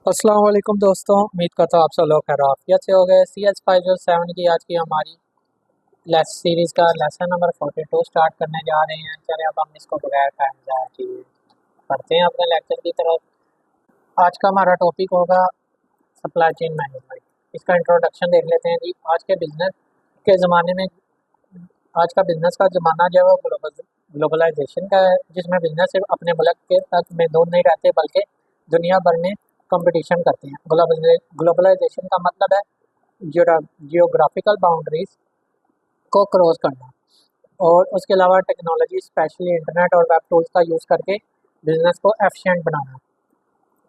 अस्सलाम वालेकुम दोस्तों, उम्मीद करता हूँ आप सब लोग खैरियत से हो गए। CS507 की आज की हमारी लेस सीरीज़ का लेसन नंबर 42 स्टार्ट करने जा रहे हैं। चलिए अब हम इसको बगैर टाइम ज़ाया किए पढ़ते हैं अपने लेक्चर की तरफ। आज का हमारा टॉपिक होगा सप्लाई चेन मैनेजमेंट। इसका इंट्रोडक्शन देख लेते हैं जी। आज के बिजनेस के ज़माने में आज का बिजनेस का ज़माना जो है वो ग्लोबलाइजेशन का है, जिसमें बिजनेस सिर्फ अपने मुल्क के तक महदूद नहीं रहते बल्कि दुनिया भर में कंपटीशन करते हैं। ग्लोबलाइजेशन का मतलब है जियोग्राफिकल बाउंड्रीज को क्रॉस करना, और उसके अलावा टेक्नोलॉजी स्पेशली इंटरनेट और वेब टूल्स का यूज़ करके बिजनेस को एफिशिएंट बनाना,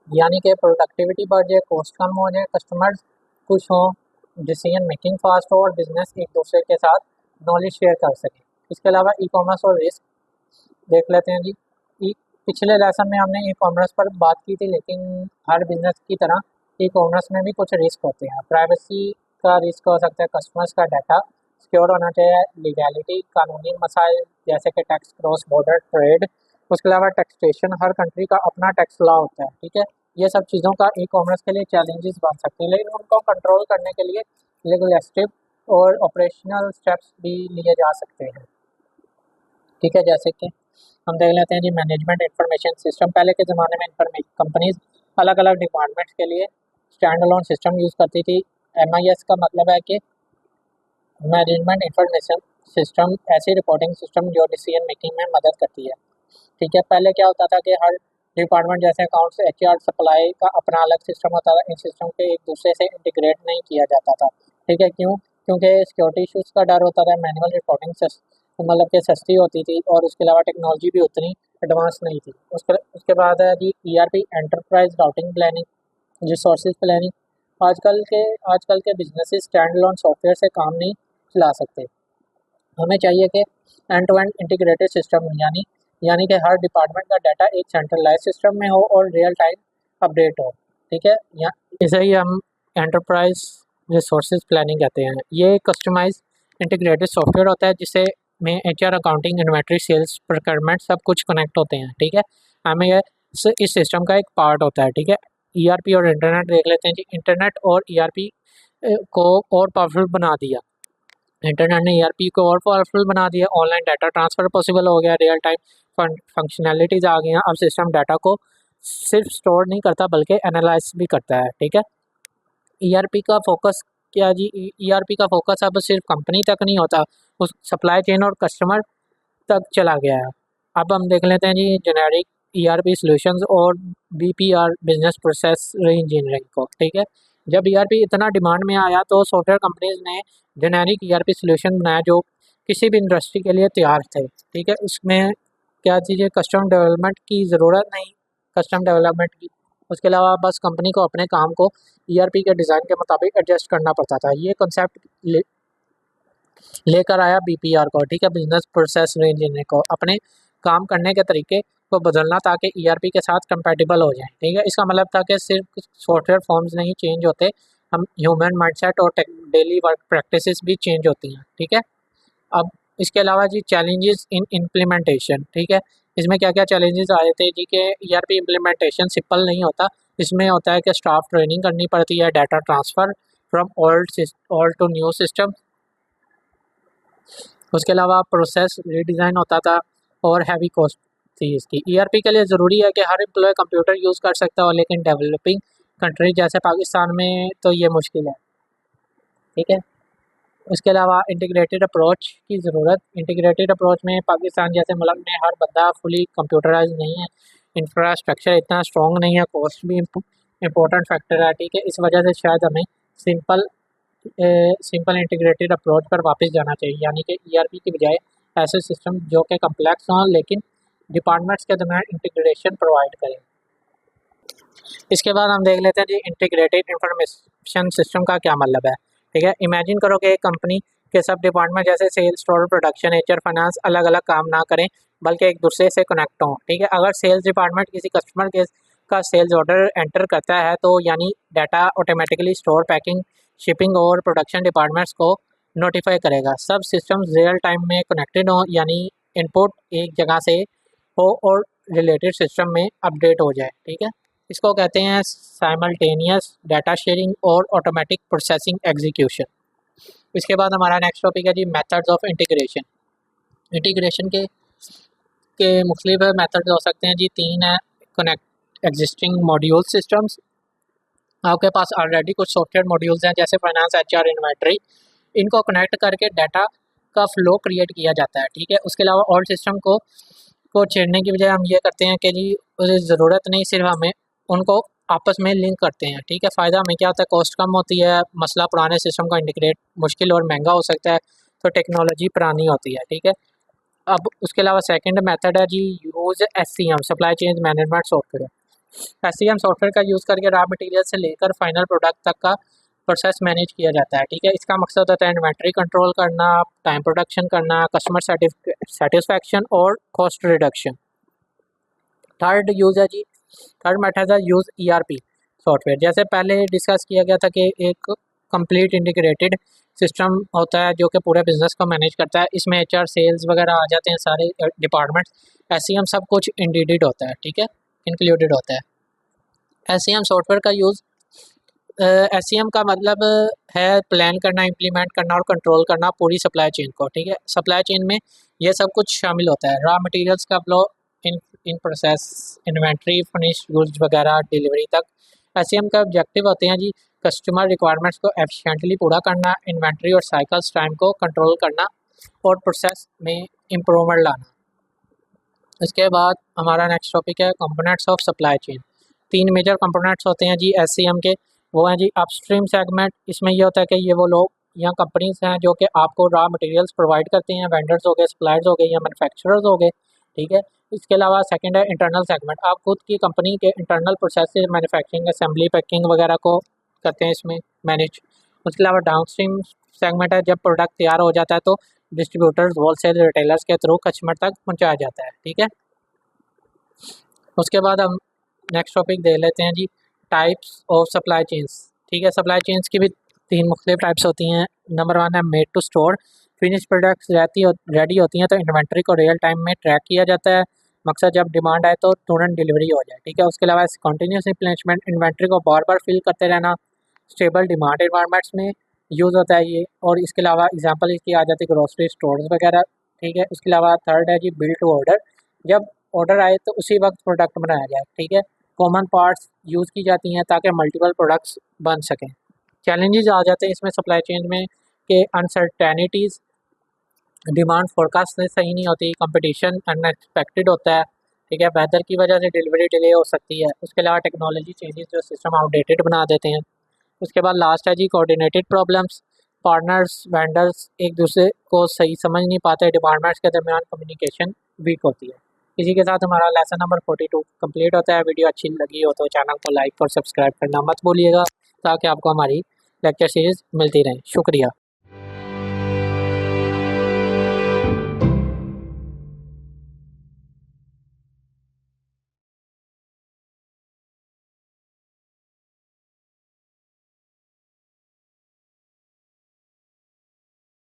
यानी कि प्रोडक्टिविटी बढ़ जाए, कॉस्ट कम हो जाए, कस्टमर्स खुश हों, डिसीजन मेकिंग फास्ट हो और बिजनेस एक दूसरे के साथ नॉलेज शेयर कर सके। इसके अलावा ई कॉमर्स और रिस्क देख लेते हैं जी। ई पिछले लेसन में हमने ई कॉमर्स पर बात की थी, लेकिन हर बिजनेस की तरह ई कॉमर्स में भी कुछ रिस्क होते हैं। प्राइवेसी का रिस्क हो सकता है, कस्टमर्स का डाटा सिक्योर होना चाहिए, लीगैलिटी कानूनी मसाइल जैसे कि टैक्स, क्रॉस बॉर्डर ट्रेड, उसके अलावा टैक्सेशन, हर कंट्री का अपना टैक्स लॉ होता है। ठीक है, ये सब चीज़ों का ई कॉमर्स के लिए चैलेंजेस बन सकते हैं, लेकिन उनको कंट्रोल करने के लिए लेजिस्लेटिव और ऑपरेशनल स्टेप्स भी लिए जा सकते हैं। ठीक है, जैसे कि हम देख लेते हैं जी मैनेजमेंट इंफॉर्मेशन सिस्टम। पहले के ज़माने में कंपनीज अलग अलग डिपार्टमेंट्स के लिए स्टैंड अलोन सिस्टम यूज़ करती थी। MIS का मतलब है कि मैनेजमेंट इंफॉर्मेशन सिस्टम, ऐसी रिपोर्टिंग सिस्टम जो डिसीजन मेकिंग में मदद करती है। ठीक है, पहले क्या होता था कि हर डिपार्टमेंट जैसे अकाउंट्स, HR, सप्लाई का अपना अलग सिस्टम होता था। इन सिस्टम के एक दूसरे से इंटीग्रेट नहीं किया जाता था। ठीक है, क्यों? क्योंकि सिक्योरिटी इशूज़ का डर होता था। मैनुअल रिपोर्टिंग मतलब कि सस्ती होती थी, और उसके अलावा टेक्नोलॉजी भी उतनी एडवांस नहीं थी। उसके बाद है जी ERP, enterprise routing planning, resources planning. आजकल के बिजनेसेस स्टैंड अलोन सॉफ्टवेयर से काम नहीं चला सकते। हमें चाहिए कि end to end integrated system, यानी कि हर डिपार्टमेंट का डाटा एक सेंट्रलाइज सिस्टम में हो और रियल टाइम अपडेट हो। ठीक है, या इसे ही हम एंटरप्राइज रिसोर्सेज प्लानिंग कहते हैं। ये कस्टमाइज इंटीग्रेटेड सॉफ्टवेयर होता है जिसे में HR, accounting, inventory, sales, procurement सब कुछ कनेक्ट होते हैं। ठीक है, हमें यह इस सिस्टम का एक पार्ट होता है। ठीक है, ERP और इंटरनेट देख लेते हैं जी। इंटरनेट और ERP को और पावरफुल बना दिया। इंटरनेट ने ERP को और पावरफुल बना दिया। ऑनलाइन डाटा ट्रांसफ़र पॉसिबल हो गया, रियल टाइम फंक्शनैलिटीज़ आ गई हैं। अब सिस्टम डाटा को सिर्फ स्टोर नहीं करता बल्कि एनालाइज भी करता है। ठीक है, ERP का फोकस क्या जी? ERP का फोकस अब सिर्फ कंपनी तक नहीं होता, उस सप्लाई चेन और कस्टमर तक चला गया है। अब हम देख लेते हैं जी जेनेरिक ERP सॉल्यूशंस और BPR, बिजनेस प्रोसेस रीइंजीनियरिंग को। ठीक है, जब ERP इतना डिमांड में आया तो सॉफ्टवेयर कंपनीज ने जेनेरिक ERP सॉल्यूशन बनाया जो किसी भी इंडस्ट्री के लिए तैयार थे। ठीक है, उसमें क्या चीज़ें कस्टम डेवलपमेंट की ज़रूरत नहीं, कस्टम डेवलपमेंट की। उसके अलावा बस कंपनी को अपने काम को ERP के डिज़ाइन के मुताबिक एडजस्ट करना पड़ता था। ये कॉन्सेप्ट लेकर आया BPR को। ठीक है, बिजनेस प्रोसेस रीइंजीनियरिंग को, अपने काम करने के तरीके को बदलना ताकि ERP के साथ कंपैटिबल हो जाए। ठीक है, इसका मतलब था कि सिर्फ सॉफ्टवेयर फॉर्म्स नहीं चेंज होते, हम ह्यूमन माइंडसेट और डेली वर्क प्रैक्टिसेस भी चेंज होती हैं। ठीक है, अब इसके अलावा जी चैलेंजेस इन इम्प्लीमेंटेशन। ठीक है, इसमें क्या क्या चैलेंजेस आए थे जी के ERP इम्प्लीमेंटेशन सिंपल नहीं होता। इसमें होता है कि स्टाफ ट्रेनिंग करनी पड़ती है, data transfer from old to new system. उसके अलावा प्रोसेस रीडिज़ाइन होता था और हैवी कॉस्ट थी इसकी। ERP के लिए ज़रूरी है कि हर एम्प्लॉय कंप्यूटर यूज़ कर सकता हो, लेकिन डेवलपिंग कंट्री जैसे पाकिस्तान में तो ये मुश्किल है। ठीक है, उसके अलावा इंटीग्रेटेड अप्रोच की ज़रूरत। इंटीग्रेटेड अप्रोच में पाकिस्तान जैसे मुल्क में हर बंदा फुली कंप्यूटराइज नहीं है, इंफ्रास्ट्रक्चर इतना स्ट्रॉन्ग नहीं है, कॉस्ट भी इम्पोर्टेंट फैक्टर है। ठीक है, इस वजह से शायद हमें सिंपल सिंपल इंटीग्रेटेड अप्रोच पर वापस जाना चाहिए, यानी कि ERP की बजाय ऐसे सिस्टम जो कि कम्प्लेक्स हों लेकिन डिपार्टमेंट्स के दरमियान इंटीग्रेशन प्रोवाइड करें। इसके बाद हम देख लेते हैं जी इंटीग्रेटेड इंफॉर्मेशन सिस्टम का क्या मतलब है। ठीक है, इमेजिन करो कि एक कंपनी के सब डिपार्टमेंट जैसे sales, store, production, HR, finance अलग अलग काम ना करें बल्कि एक दूसरे से कनेक्ट हों। ठीक है, अगर सेल्स डिपार्टमेंट किसी कस्टमर के का सेल्स ऑर्डर एंटर करता है तो यानी data automatically store, packing, shipping और प्रोडक्शन डिपार्टमेंट्स को नोटिफाई करेगा। सब सिस्टम्स रियल टाइम में कनेक्टेड हों, यानी इनपुट एक जगह से हो और रिलेटेड सिस्टम में अपडेट हो जाए। ठीक है, इसको कहते हैं साइमल्टेनियस डाटा शेयरिंग और ऑटोमेटिक प्रोसेसिंग एग्जीक्यूशन। इसके बाद हमारा नेक्स्ट टॉपिक है जी मेथड्स ऑफ इंटीग्रेशन। इंटीग्रेशन के मुख्तलिफ मेथड्स हो सकते हैं जी, तीन है। कनेक्ट एग्जिस्टिंग मॉड्यूल सिस्टम्स, आपके पास ऑलरेडी कुछ सॉफ्टवेयर मॉड्यूल्स हैं जैसे फाइनेंस, एचआर, इन्वेंट्री, इनको कनेक्ट करके डाटा का फ्लो क्रिएट किया जाता है, ठीक है। उसके अलावा और सिस्टम को छेड़ने की बजाय हम ये करते हैं कि जी ज़रूरत नहीं, सिर्फ हमें उनको आपस में लिंक करते हैं, ठीक है। फ़ायदा हमें क्या होता है, कॉस्ट कम होती है, मसला पुराने सिस्टम का इंटीग्रेट मुश्किल और महंगा हो सकता है, तो टेक्नोलॉजी पुरानी होती है, ठीक है। अब उसके अलावा सेकंड मेथड है जी use SCM, supply chain management software. SCM software का यूज़ करके रॉ मटेरियल से लेकर फाइनल प्रोडक्ट तक का प्रोसेस मैनेज किया जाता है, ठीक है। इसका मकसद होता है इन्वेंट्री कंट्रोल करना, टाइम प्रोडक्शन करना, कस्टमर सेटिस्फैक्शन और कॉस्ट रिडक्शन। थर्ड यूज़ है जी, थर्ड मेथड है यूज़ ईआरपी सॉफ्टवेयर। जैसे पहले डिस्कस किया गया था कि एक कंप्लीट इंटीग्रेटेड सिस्टम होता है जो कि पूरे बिजनेस को मैनेज करता है, इसमें एचआर, सेल्स वगैरह आ जाते हैं, सारे डिपार्टमेंट्स। एससीएम सब कुछ इंक्लूडेड होता है, ठीक है, इंक्लूडेड होता है। एससीएम सॉफ्टवेयर का यूज़, एससीएम का मतलब है प्लान करना, इम्प्लीमेंट करना और कंट्रोल करना पूरी सप्लाई चेन को, ठीक है। सप्लाई चेन में ये सब कुछ शामिल होता है, रॉ मटेरियल्स का flow, in in process, inventory, finish goods वगैरह, डिलीवरी तक। एससीएम का ऑब्जेक्टिव होते हैं जी कस्टमर रिक्वायरमेंट्स को एफिशिएंटली पूरा करना, इन्वेंट्री और साइकिल्स टाइम को कंट्रोल करना और प्रोसेस में इम्प्रूवमेंट लाना। इसके बाद हमारा नेक्स्ट टॉपिक है कंपोनेंट्स ऑफ सप्लाई चेन। तीन मेजर कंपोनेंट्स होते हैं जी एससीएम के, वो हैं जी अपस्ट्रीम सेगमेंट। इसमें ये होता है कि ये वो लोग या कंपनीज हैं जो कि आपको रॉ मटेरियल्स प्रोवाइड करते हैं, वेंडर्स हो गए, सप्लायर्स हो गए या मैन्युफैक्चरर्स हो गए, ठीक है। इसके अलावा सेकंड है इंटरनल सेगमेंट, आप खुद की कंपनी के internal process manufacturing, assembly, packing वगैरह को करते हैं इसमें मैनेज। उसके अलावा डाउनस्ट्रीम सेगमेंट है, जब प्रोडक्ट तैयार हो जाता है तो डिस्ट्रीब्यूटर्स, होलसेल रिटेलर्स के थ्रू कस्टमर तक पहुँचाया जाता है, ठीक है। उसके बाद हम नेक्स्ट टॉपिक देख लेते हैं जी टाइप्स ऑफ सप्लाई चेन्स, ठीक है। सप्लाई चेन्स की भी तीन मुख्तलिफ टाइप्स होती हैं। नंबर वन है made to store, finish products ready होती हैं तो इन्वेंट्री को रियल टाइम में ट्रैक किया जाता है, मकसद जब डिमांड आए तो तुरंत डिलीवरी हो जाए, ठीक है। उसके अलावा कंटिन्यूस रिप्लेसमेंट, इन्वेंट्री को बार बार फिल करते रहना, स्टेबल डिमांड इन्वायरमेंट्स में यूज़ होता है ये। और इसके अलावा एग्जांपल इसकी आ जाती है ग्रोसरी स्टोर्स वगैरह, ठीक है। उसके अलावा थर्ड है जी बिल्ड टू ऑर्डर, जब ऑर्डर आए तो उसी वक्त प्रोडक्ट बनाया जाए, ठीक है। कॉमन पार्ट्स यूज़ की जाती हैं ताकि मल्टीपल प्रोडक्ट्स बन सकें। चैलेंजेस आ जाते हैं इसमें सप्लाई चेन में कि अनसर्टेनिटीज़, डिमांड फोरकास्ट से सही नहीं होती, कंपटीशन अनएक्सपेक्टेड होता है, ठीक है, वेदर की वजह से डिलीवरी डिले हो सकती है। उसके अलावा टेक्नोलॉजी चेंजेस जो सिस्टम आउटडेटेड बना देते हैं। उसके बाद लास्ट है जी कोऑर्डिनेटेड प्रॉब्लम्स, पार्टनर्स, वेंडर्स एक दूसरे को सही समझ नहीं पाते, डिपार्टमेंट्स के दरमियान कम्युनिकेशन वीक होती है। इसी के साथ हमारा लेसन नंबर 42 कंप्लीट होता है। वीडियो अच्छी लगी हो तो चैनल को लाइक और सब्सक्राइब करना मत भूलिएगा ताकि आपको हमारी लेक्चर सीरीज़ मिलती रहे। शुक्रिया।